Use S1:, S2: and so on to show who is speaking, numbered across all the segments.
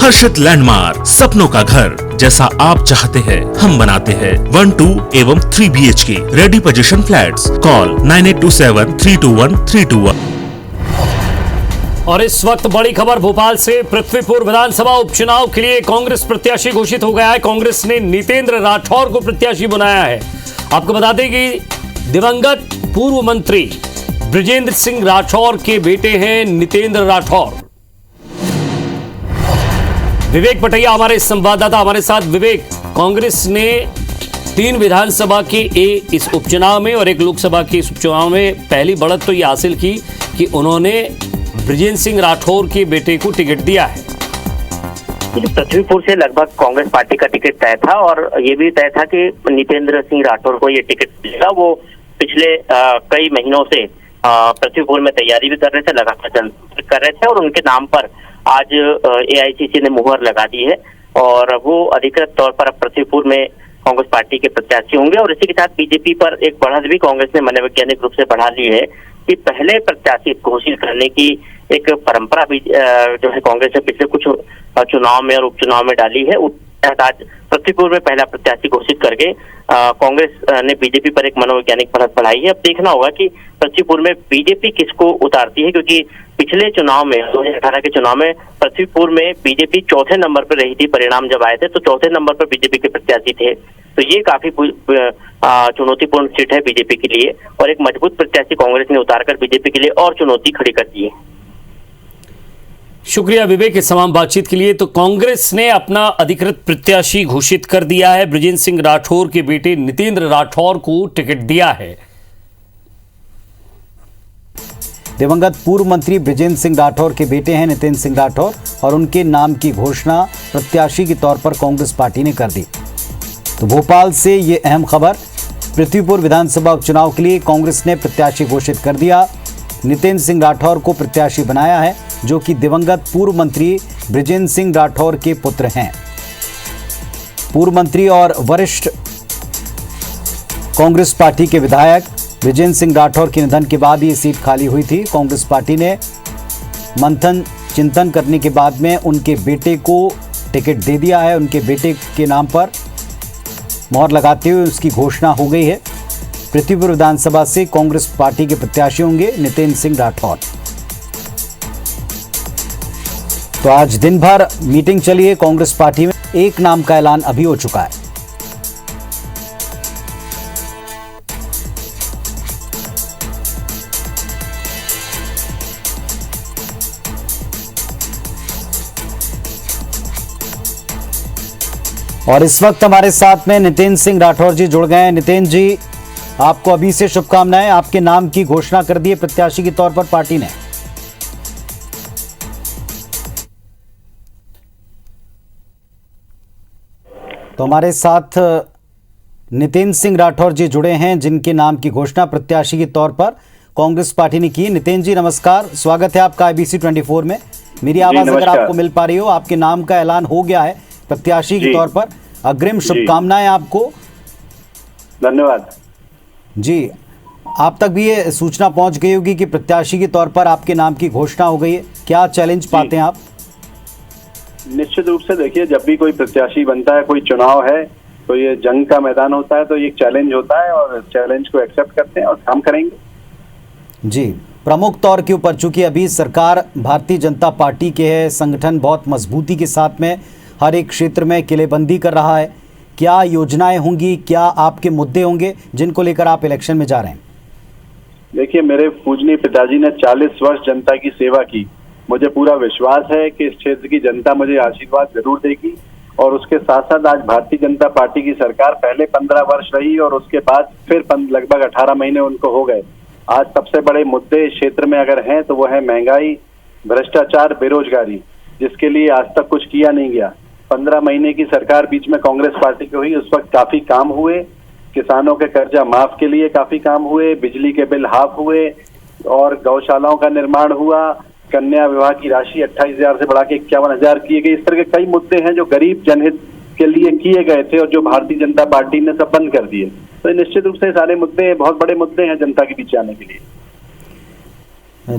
S1: हर्षित landmark, सपनों का घर जैसा आप चाहते हैं हम बनाते हैं। 1, 2 एवं 3 BHK ready position flats. Call 9827321321।
S2: और इस वक्त बड़ी खबर भोपाल से। पृथ्वीपुर विधानसभा उपचुनाव के लिए कांग्रेस प्रत्याशी घोषित हो गया है। कांग्रेस ने नितेंद्र राठौर को प्रत्याशी बनाया है। आपको बता दें कि दिवंगत पूर्व मंत्री बृजेंद्र सिंह राठौर के बेटे हैं नितेंद्र राठौर। विवेक पटैया हमारे संवाददाता हमारे साथ। विवेक, कांग्रेस ने 3 विधानसभा के इस उपचुनाव में और 1 लोकसभा के इस उपचुनाव में पहली बढ़त तो ये हासिल की कि उन्होंने बृजेंद्र सिंह राठौर के बेटे को टिकट दिया है।
S3: पृथ्वीपुर से लगभग कांग्रेस पार्टी का टिकट तय था और ये भी तय था कि नितेंद्र सिंह राठौर को ये टिकट मिलेगा। वो पिछले कई महीनों से पृथ्वीपुर में तैयारी भी कर रहे थे, लगातार कर रहे थे और उनके नाम पर आज AICC ने मुहर लगा दी है और वो अधिकृत तौर पर अब पृथ्वीपुर में कांग्रेस पार्टी के प्रत्याशी होंगे। और इसी के साथ बीजेपी पर एक बढ़त भी कांग्रेस ने मनोवैज्ञानिक रूप से बढ़ा ली है कि पहले प्रत्याशी घोषित करने की एक परंपरा भी जो है कांग्रेस ने पिछले कुछ चुनाव में और उपचुनाव में डाली है। आज पृथ्वीपुर में पहला प्रत्याशी घोषित करके कांग्रेस ने बीजेपी पर एक मनोवैज्ञानिक बढ़त बढ़ाई है। अब देखना होगा कि पृथ्वीपुर में बीजेपी किसको उतारती है, क्योंकि पिछले चुनाव में 2018 के चुनाव में पृथ्वीपुर में बीजेपी चौथे नंबर पर रही थी। परिणाम जब आए थे तो चौथे नंबर पर बीजेपी के प्रत्याशी थे। तो ये काफी चुनौतीपूर्ण सीट है बीजेपी के लिए और एक मजबूत प्रत्याशी कांग्रेस ने उतारकर बीजेपी के लिए और चुनौती खड़ी कर दी है।
S2: शुक्रिया विवेक इस तमाम बातचीत के लिए। तो कांग्रेस ने अपना अधिकृत प्रत्याशी घोषित कर दिया है। बृजेंद्र सिंह राठौर के बेटे नितेंद्र राठौर को टिकट दिया है।
S4: दिवंगत पूर्व मंत्री बृजेंद्र सिंह राठौर के बेटे हैं नितेंद्र सिंह राठौर और उनके नाम की घोषणा प्रत्याशी के तौर पर कांग्रेस पार्टी ने कर दी। तो भोपाल से ये अहम खबर। पृथ्वीपुर विधानसभा उपचुनाव के लिए कांग्रेस ने प्रत्याशी घोषित कर दिया। नितेंद्र सिंह राठौर को प्रत्याशी बनाया है, जो कि दिवंगत पूर्व मंत्री बृजेंद्र सिंह राठौर के पुत्र हैं। पूर्व मंत्री और वरिष्ठ कांग्रेस पार्टी के विधायक बृजेंद्र सिंह राठौर के निधन के बाद ये सीट खाली हुई थी। कांग्रेस पार्टी ने मंथन चिंतन करने के बाद में उनके बेटे को टिकट दे दिया है। उनके बेटे के नाम पर मोहर लगाते हुए उसकी घोषणा हो गई है। पृथ्वीपुर विधानसभा से कांग्रेस पार्टी के प्रत्याशी होंगे नितेंद्र सिंह राठौर। तो आज दिन भर मीटिंग चली है कांग्रेस पार्टी में। एक नाम का ऐलान अभी हो चुका है। और इस वक्त हमारे साथ में नितेंद्र सिंह राठौर जी जुड़ गए हैं। नितेंद्र जी, आपको अभी से शुभकामनाएं। आपके नाम की घोषणा कर दी है प्रत्याशी के तौर पर पार्टी ने। तो हमारे साथ नितेंद्र सिंह राठौर जी जुड़े हैं, जिनके नाम की घोषणा प्रत्याशी के तौर पर कांग्रेस पार्टी ने की। नितेंद्र जी नमस्कार, स्वागत है आपका IBC 24 में। मेरी आवाज अगर आपको मिल पा रही हो, आपके नाम का ऐलान हो गया है प्रत्याशी के तौर पर। अग्रिम शुभकामनाएं आपको।
S5: धन्यवाद
S4: जी। आप तक भी ये सूचना पहुंच गई होगी कि प्रत्याशी के तौर पर आपके नाम की घोषणा हो गई है। क्या चैलेंज पाते हैं आप?
S5: निश्चित रूप से देखिए, जब भी कोई प्रत्याशी बनता है, कोई चुनाव है, तो ये जंग का मैदान होता है, तो ये चैलेंज होता है और चैलेंज को एक्सेप्ट करते हैं और काम करेंगे।
S4: जी, प्रमुख तौर के ऊपर चूंकि अभी सरकार भारतीय जनता पार्टी के है, संगठन बहुत मजबूती के साथ में हर एक क्षेत्र में किलेबंदी कर रहा है। क्या योजनाएं होंगी, क्या आपके मुद्दे होंगे जिनको लेकर आप इलेक्शन में जा रहे हैं?
S5: देखिए, मेरे पूजनीय पिताजी ने 40 वर्ष जनता की सेवा की। मुझे पूरा विश्वास है कि इस क्षेत्र की जनता मुझे आशीर्वाद जरूर देगी और उसके साथ साथ आज भारतीय जनता पार्टी की सरकार पहले 15 वर्ष रही और उसके बाद फिर लगभग 18 महीने उनको हो गए। आज सबसे बड़े मुद्दे क्षेत्र में अगर हैं तो वो है महंगाई, भ्रष्टाचार, बेरोजगारी, जिसके लिए आज तक कुछ किया नहीं गया। 15 महीने की सरकार बीच में कांग्रेस पार्टी की हुई, उस वक्त काफी काम हुए। किसानों के कर्जा माफ के लिए काफी काम हुए, बिजली के बिल हाफ हुए और गौशालाओं का निर्माण हुआ। कन्या विवाह की राशि 28,000 से बढ़ा के 51,000 किए गए। इस तरह के कई मुद्दे हैं जो गरीब जनहित के लिए किए गए थे और जो भारतीय जनता पार्टी ने सब बंद कर दिए। तो निश्चित रूप से सारे मुद्दे बहुत बड़े मुद्दे हैं जनता के बीच आने के लिए।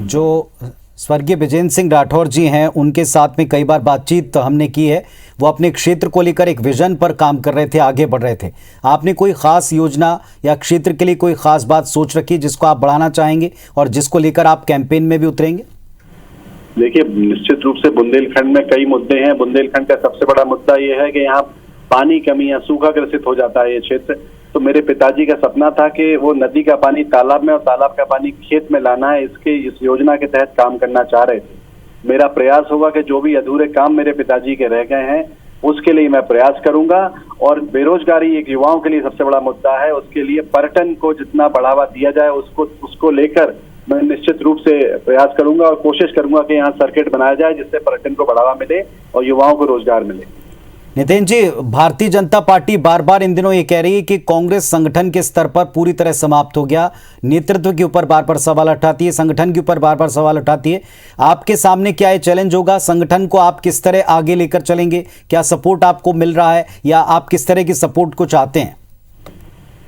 S4: जो स्वर्गीय विजेंद्र सिंह राठौर जी हैं, उनके साथ में कई बार बातचीत हमने की है। वो अपने क्षेत्र को लेकर एक विजन पर काम कर रहे थे, आगे बढ़ रहे थे। आपने कोई खास योजना या क्षेत्र के लिए कोई खास बात सोच रखी जिसको आप बढ़ाना चाहेंगे और जिसको लेकर आप कैंपेन में भी उतरेंगे?
S5: देखिए, निश्चित रूप से बुंदेलखंड में कई मुद्दे हैं। बुंदेलखंड का सबसे बड़ा मुद्दा ये है कि यहाँ पानी कमी या सूखा ग्रसित हो जाता है ये क्षेत्र। तो मेरे पिताजी का सपना था कि वो नदी का पानी तालाब में और तालाब का पानी खेत में लाना है। इस योजना के तहत काम करना चाह रहे थे। मेरा प्रयास होगा कि जो भी अधूरे काम मेरे पिताजी के रह गए हैं उसके लिए मैं प्रयास करूंगा। और बेरोजगारी एक युवाओं के लिए सबसे बड़ा मुद्दा है, उसके लिए पर्यटन को जितना बढ़ावा दिया जाए उसको लेकर मैं निश्चित रूप से प्रयास करूंगा और कोशिश करूंगा कि यहाँ सर्किट बनाया जाए जिससे पर्यटन को बढ़ावा मिले और युवाओं को रोजगार मिले।
S4: नितिन जी, भारतीय जनता पार्टी बार बार इन दिनों ये कह रही है कि कांग्रेस संगठन के स्तर पर पूरी तरह समाप्त हो गया, नेतृत्व के ऊपर बार बार सवाल उठाती है, संगठन के ऊपर बार बार सवाल उठाती है। आपके सामने क्या ये चैलेंज होगा? संगठन को आप किस तरह आगे लेकर चलेंगे? क्या सपोर्ट आपको मिल रहा है या आप किस तरह की सपोर्ट को चाहते हैं?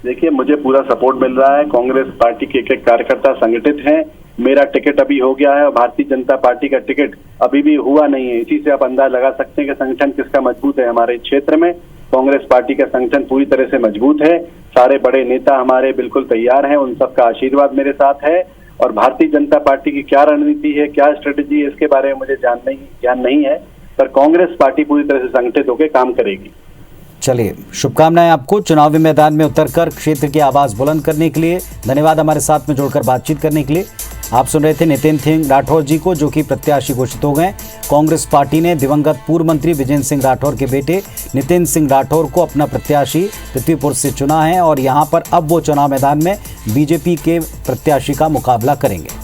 S5: देखिए, मुझे पूरा सपोर्ट मिल रहा है। कांग्रेस पार्टी के एक कार्यकर्ता संगठित हैं। मेरा टिकट अभी हो गया है और भारतीय जनता पार्टी का टिकट अभी भी हुआ नहीं है। इसी से आप अंदाजा लगा सकते हैं कि संगठन किसका मजबूत है। हमारे क्षेत्र में कांग्रेस पार्टी का संगठन पूरी तरह से मजबूत है। सारे बड़े नेता हमारे बिल्कुल तैयार हैं, उन सबका आशीर्वाद मेरे साथ है। और भारतीय जनता पार्टी की क्या रणनीति है, क्या स्ट्रेटेजी है, इसके बारे में मुझे ज्ञान नहीं है, पर कांग्रेस पार्टी पूरी तरह से संगठित होकर काम करेगी।
S4: चलिए, शुभकामनाएं आपको चुनावी मैदान में उतरकर क्षेत्र की आवाज बुलंद करने के लिए। धन्यवाद हमारे साथ में जुड़कर बातचीत करने के लिए। आप सुन रहे थे नितिन सिंह राठौर जी को, जो कि प्रत्याशी घोषित हो गए। कांग्रेस पार्टी ने दिवंगत पूर्व मंत्री विजेंद्र सिंह राठौर के बेटे नितिन सिंह राठौर को अपना प्रत्याशी पृथ्वीपुर से चुना है और यहां पर अब वो चुनाव मैदान में बीजेपी के प्रत्याशी का मुकाबला करेंगे।